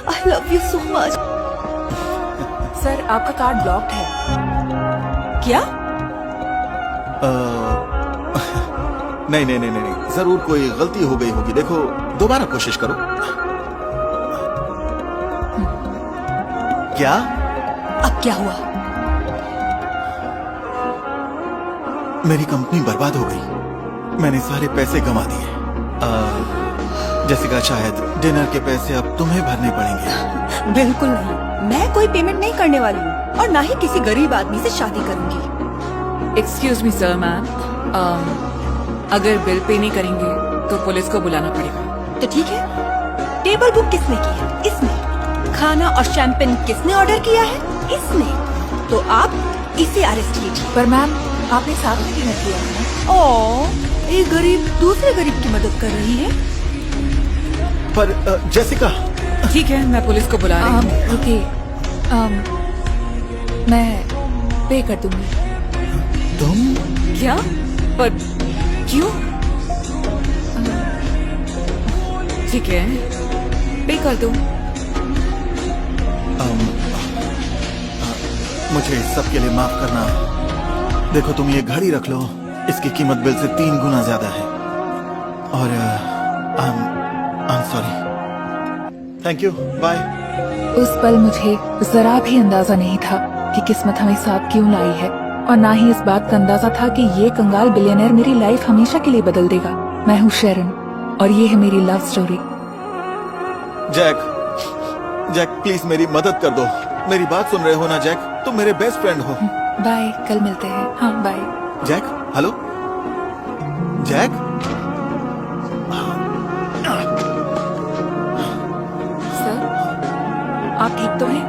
I love you so much. Sir आपका card blocked है। क्या? नहीं नहीं नहीं नहीं, जरूर कोई गलती हो गई होगी। देखो दोबारा कोशिश करो। क्या? अब क्या हुआ? मेरी कंपनी बर्बाद हो गई। मैंने सारे पैसे गंवा दिए। जेसिका, शायद डिनर के पैसे अब तुम्हें भरने पड़ेंगे। बिल्कुल नहीं, मैं कोई पेमेंट नहीं करने वाली हूँ और ना ही किसी गरीब आदमी से शादी करूंगी। एक्सक्यूज मी सर, मैम अगर बिल पे नहीं करेंगे तो पुलिस को बुलाना पड़ेगा। तो ठीक है, टेबल बुक किसने की है? इसने। खाना और शैंपेन किसने ऑर्डर किया है? इसने। तो आप इसे अरेस्ट कीजिए। पर मैम आपने साथ में डिनर किया है ना? ओ, एक गरीब दूसरे गरीब की मदद कर रही है। पर जेसिका। ठीक है, मैं पुलिस को बुला रही हूँ। रुकिए, मैं पे कर दूंगी। तुम? क्या? पर क्यों? ठीक है, पे कर दो। मुझे इस सब के लिए माफ करना। देखो तुम ये घड़ी रख लो, इसकी कीमत बिल से 3 गुना ज्यादा है। और I am sorry. Thank you, bye. उस पल मुझे जरा भी अंदाजा नहीं था कि किस्मत हमें साथ क्यों लाई है, और ना ही इस बात का अंदाजा था कि ये कंगाल बिलियनर मेरी लाइफ हमेशा के लिए बदल देगा। मैं हूँ शेरन और ये है मेरी love story. Jack, Jack please मेरी मदद कर दो। मेरी बात सुन रहे हो ना जैक? तुम मेरे बेस्ट फ्रेंड हो। बाय, कल मिलते हैं। हाँ bye. Jack, hello Jack. Sir आप ठीक तो हैं?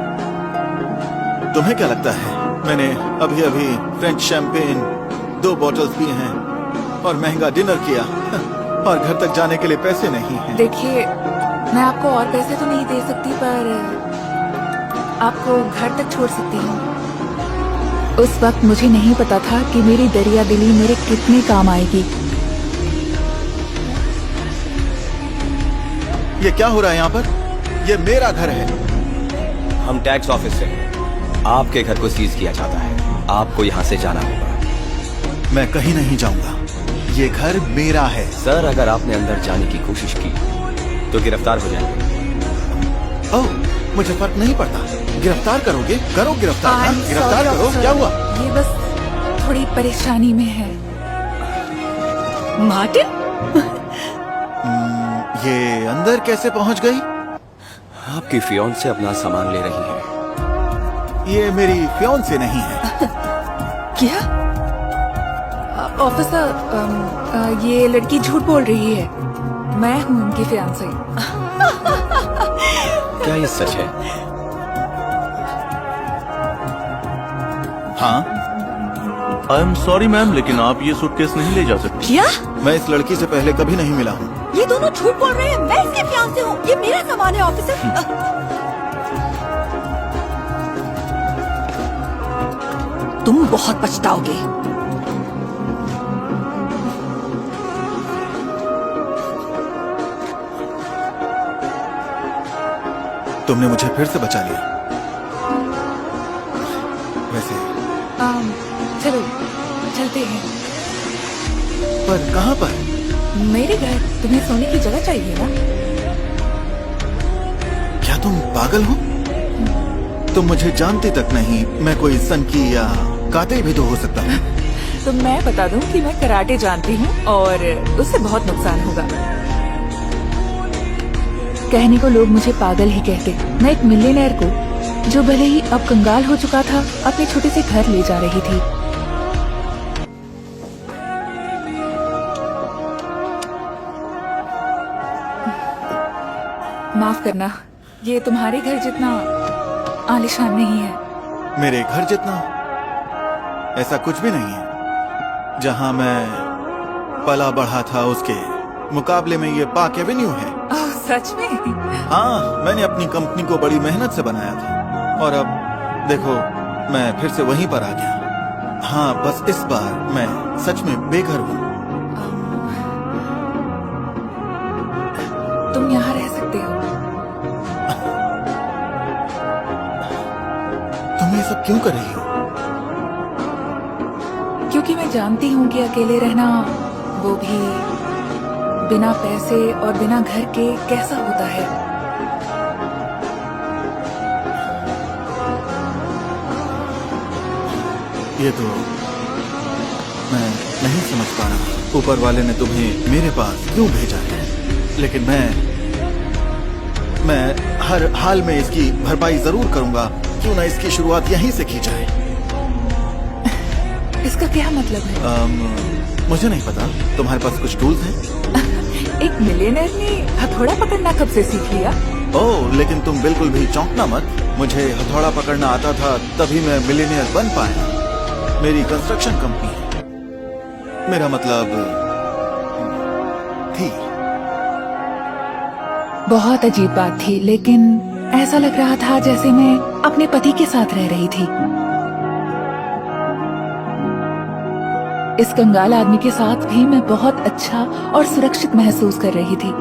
तुम्हें क्या लगता है मैंने अभी अभी फ्रेंच शैंपेन 2 बॉटल्स पिए हैं और महंगा डिनर किया और घर तक जाने के लिए पैसे नहीं हैं। देखिए, मैं आपको और पैसे तो नहीं दे सकती, पर आपको घर तक छोड़ सकती हूँ। उस वक्त मुझे नहीं पता था कि मेरी दरिया दिली मेरे कितने काम आएगी। ये क्या हो रहा है यहाँ पर? ये मेरा घर है। हम टैक्स ऑफिस से हैं। आपके घर को सीज किया जाता है। आपको यहाँ से जाना होगा। मैं कहीं नहीं जाऊंगा, ये घर मेरा है। सर, अगर आपने अंदर जाने की कोशिश की तो गिरफ्तार हो जाएंगे। ओह, मुझे फर्क नहीं पड़ता। गिरफ्तार करोगे? करो गिरफ्तार। गिरफ्तार करो। क्या हुआ? ये बस थोड़ी परेशानी में है। मार्टिन, ये अंदर कैसे पहुंच गई? आपकी फियांसे अपना सामान ले रही है। ये मेरी फियांसे नहीं है। क्या? ऑफिसर, ये लड़की झूठ बोल रही है। मैं हूँ उनकी फियांसे। क्या ये सच है? हाँ। आई एम सॉरी मैम, लेकिन आप ये सूटकेस नहीं ले जा सकते। क्या? मैं इस लड़की से पहले कभी नहीं मिला हूँ। ये दोनों झूठ बोल रहे हैं। मैं इसके फियांसे हूँ। ये मेरा सामान है ऑफिसर। तुम बहुत पछताओगे। तुमने मुझे फिर से बचा लिया। वैसे चलो चलते हैं। पर कहाँ पर? मेरे घर। तुम्हें सोने की जगह चाहिए ना? क्या तुम पागल हो? तुम मुझे जानती तक नहीं। मैं कोई सनकी या कातिल भी तो हो सकता हूँ। तो मैं बता दूं कि मैं कराटे जानती हूँ और उससे बहुत नुकसान होगा। कहने को लोग मुझे पागल ही कहते। मैं एक मिलियनेयर को, जो भले ही अब कंगाल हो चुका था, अपने छोटे से घर ले जा रही थी। माफ करना, ये तुम्हारे घर जितना आलीशान नहीं है। मेरे घर जितना? ऐसा कुछ भी नहीं है। जहाँ मैं पला बढ़ा था उसके मुकाबले में ये पार्क एवेन्यू है। ओह, सच में? हाँ, मैंने अपनी कंपनी को बड़ी मेहनत से बनाया था और अब देखो मैं फिर से वहीं पर आ गया। हाँ, बस इस बार मैं सच में बेघर हूँ। तुम यहाँ रह सकते हो। सब क्यों कर रही हो? क्योंकि मैं जानती हूँ कि अकेले रहना, वो भी बिना पैसे और बिना घर के, कैसा होता है। ये तो मैं नहीं समझ पा रहा। ऊपर वाले ने तुम्हें मेरे पास क्यों भेजा है? लेकिन मैं हर हाल में इसकी भरपाई जरूर करूंगा। क्यों ना इसकी शुरुआत यहीं से की जाए। इसका क्या मतलब है? मुझे नहीं पता। तुम्हारे पास कुछ टूल्स हैं? एक मिलियनर ने हथौड़ा पकड़ना कब से सीख लिया? ओह, लेकिन तुम बिल्कुल भी चौंकना मत। मुझे हथौड़ा पकड़ना आता था, तभी मैं मिलियनियर बन पाया। मेरी कंस्ट्रक्शन कंपनी है। मेरा मतलब थी। बहुत अजीब बात थी, लेकिन ऐसा लग रहा था जैसे मैं अपने पति के साथ रह रही थी। इस कंगाल आदमी के साथ भी मैं बहुत अच्छा और सुरक्षित महसूस कर रही थी।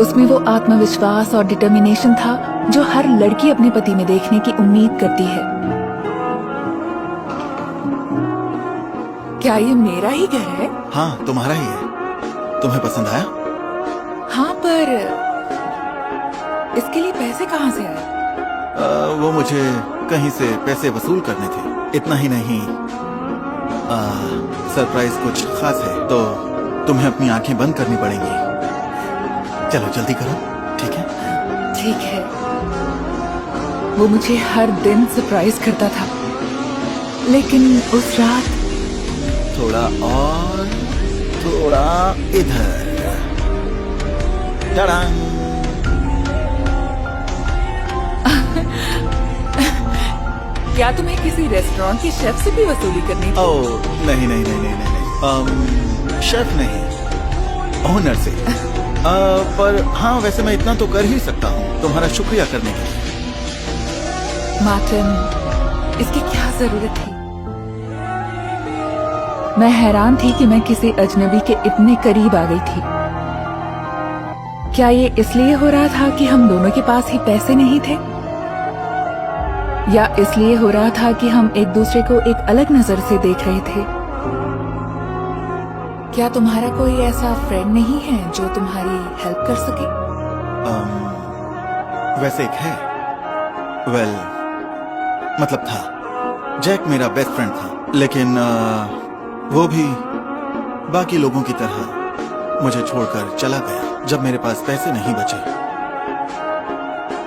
उसमें वो आत्मविश्वास और डिटर्मिनेशन था जो हर लड़की अपने पति में देखने की उम्मीद करती है। क्या ये मेरा ही घर है? हाँ, तुम्हारा ही है। तुम्हें पसंद आया? हाँ, पर इसके लिए पैसे कहाँ से आए? वो मुझे कहीं से पैसे वसूल करने थे। इतना ही नहीं, सरप्राइज कुछ खास है, तो तुम्हें अपनी आंखें बंद करनी पड़ेंगी। चलो जल्दी करो, ठीक है? ठीक है। वो मुझे हर दिन सरप्राइज करता था, लेकिन उस रात थोड़ा और, थोड़ा इधर। टड़ांग। क्या तुम्हें किसी रेस्टोरेंट के शेफ से भी वसूली करनी थी? ओह नहीं नहीं नहीं नहीं नहीं, शेफ नहीं, ओनर से। पर हाँ, वैसे मैं इतना तो कर ही सकता हूँ तुम्हारा शुक्रिया करने के लिए। मार्टिन, इसकी क्या जरूरत थी? मैं हैरान थी कि मैं किसी अजनबी के इतने करीब आ गई थी। क्या ये इसलिए हो रहा था कि हम दोनों के पास ही पैसे नहीं थे, या इसलिए हो रहा था कि हम एक दूसरे को एक अलग नजर से देख रहे थे? क्या तुम्हारा कोई ऐसा फ्रेंड नहीं है जो तुम्हारी हेल्प कर सके? वैसे एक है। वेल, मतलब था। जैक मेरा बेस्ट फ्रेंड था, लेकिन वो भी बाकी लोगों की तरह मुझे छोड़कर चला गया जब मेरे पास पैसे नहीं बचे।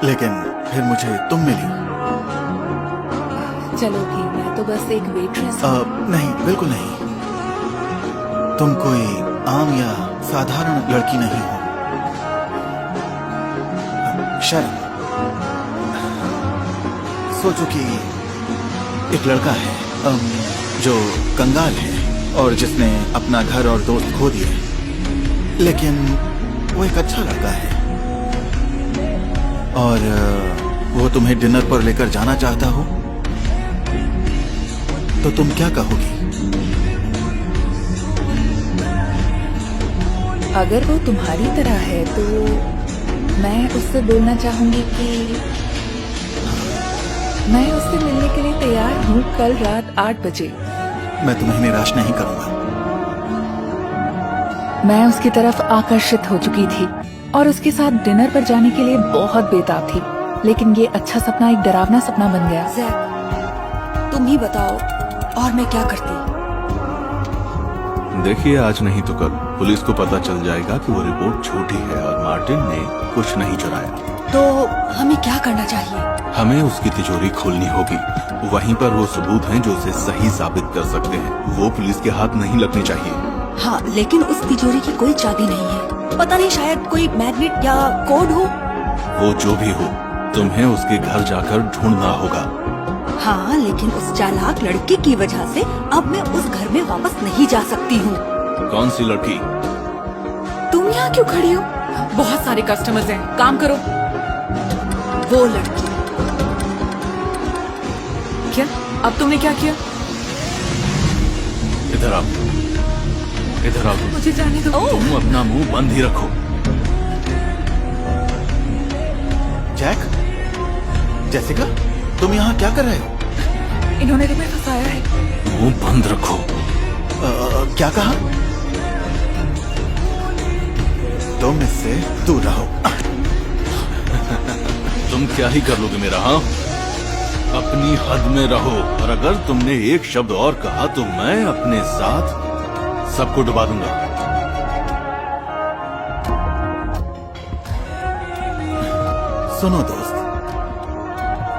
लेकिन फिर मुझे तुम मिली। चलो भी, मैं तो बस एक वेट्रेस हूँ। नहीं, बिल्कुल नहीं। तुम कोई आम या साधारण लड़की नहीं हो। शर्म। सोचो कि एक लड़का है जो कंगाल है और जिसने अपना घर और दोस्त खो दिए, लेकिन वो एक अच्छा लड़का है और वो तुम्हें डिनर पर लेकर जाना चाहता हो, तो तुम क्या कहोगी? अगर वो तुम्हारी तरह है तो मैं उससे बोलना चाहूंगी कि मैं उससे मिलने के लिए तैयार हूँ कल रात 8 बजे। मैं तुम्हें निराश नहीं करूंगा। मैं उसकी तरफ आकर्षित हो चुकी थी और उसके साथ डिनर पर जाने के लिए बहुत बेताब थी, लेकिन ये अच्छा सपना एक डरावना सपना बन गया। जैक, तुम ही बताओ और मैं क्या करती? देखिए, आज नहीं तो कल पुलिस को पता चल जाएगा कि वो रिपोर्ट झूठी है और मार्टिन ने कुछ नहीं चुराया। तो हमें क्या करना चाहिए? हमें उसकी तिजोरी खोलनी होगी। वहीं पर वो सबूत हैं जो उसे सही साबित कर सकते हैं। वो पुलिस के हाथ नहीं लगने चाहिए। हाँ, लेकिन उस तिजोरी की कोई चाबी नहीं है। पता नहीं, शायद कोई मैग्नेट या कोड हो। वो जो भी हो, तुम्हें उसके घर जाकर ढूंढना होगा। हाँ, लेकिन उस चालाक लड़की की वजह से अब मैं उस घर में वापस नहीं जा सकती हूँ। कौन सी लड़की? तुम यहाँ क्यों खड़ी हो? बहुत सारे कस्टमर्स हैं, काम करो। वो लड़की। क्या? अब तुमने क्या किया? इधर आओ, इधर आओ। मुझे जाने दो। तुम अपना मुंह बंद ही रखो। जैक, जेसिका, तुम यहाँ क्या कर रहे हो? इन्होंने तुम्हें फंसाया है। मुंह बंद रखो। क्या कहा? तुम इससे दूर रहो। तुम क्या ही कर लोगे मेरा, हाँ? अपनी हद में रहो, और अगर तुमने एक शब्द और कहा तो मैं अपने साथ सबको डुबा दूंगा। सुनो दोस्त,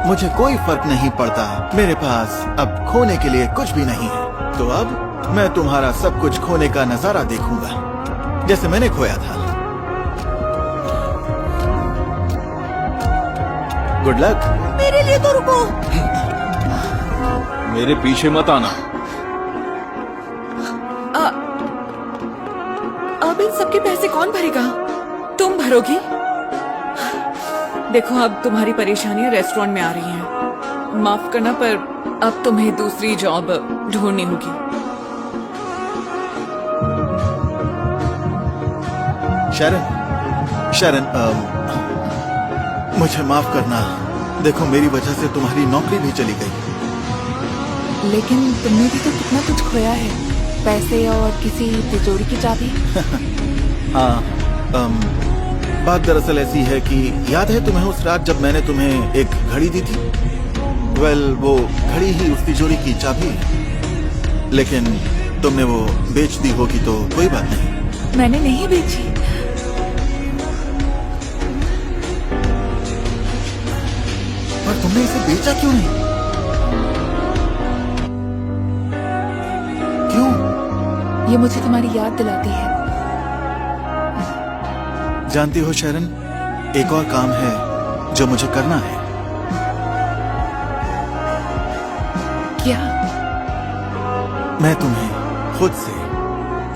मुझे कोई फर्क नहीं पड़ता, मेरे पास अब खोने के लिए कुछ भी नहीं है। तो अब मैं तुम्हारा सब कुछ खोने का नजारा देखूंगा, जैसे मैंने खोया था। Good luck. मेरे लिए तो रुको। मेरे पीछे मत आना। अब इन सबके पैसे कौन भरेगा? तुम भरोगी? देखो, अब तुम्हारी परेशानियां रेस्टोरेंट में आ रही हैं। माफ करना, पर अब तुम्हें दूसरी जॉब ढूंढनी होगी। शरण, मुझे माफ करना। देखो, मेरी वजह से तुम्हारी नौकरी भी चली गई। लेकिन तुमने भी तो कितना कुछ खोया है, पैसे और किसी तिजोरी की चाबी। हाँ, बात दरअसल ऐसी है कि याद है तुम्हें उस रात जब मैंने तुम्हें एक घड़ी दी थी? वेल, वो घड़ी ही उस तिजोरी की चाबी है। लेकिन तुमने वो बेच दी होगी तो कोई बात नहीं। मैंने नहीं बेची। पर तुमने इसे बेचा क्यों नहीं? क्यों? ये मुझे तुम्हारी याद दिलाती है। जानती हो शरण, एक और काम है जो मुझे करना है। क्या? मैं तुम्हें खुद से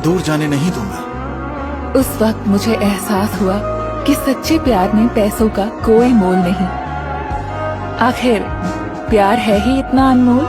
दूर जाने नहीं दूंगा। उस वक्त मुझे एहसास हुआ कि सच्चे प्यार में पैसों का कोई मोल नहीं। आखिर प्यार है ही इतना अनमोल।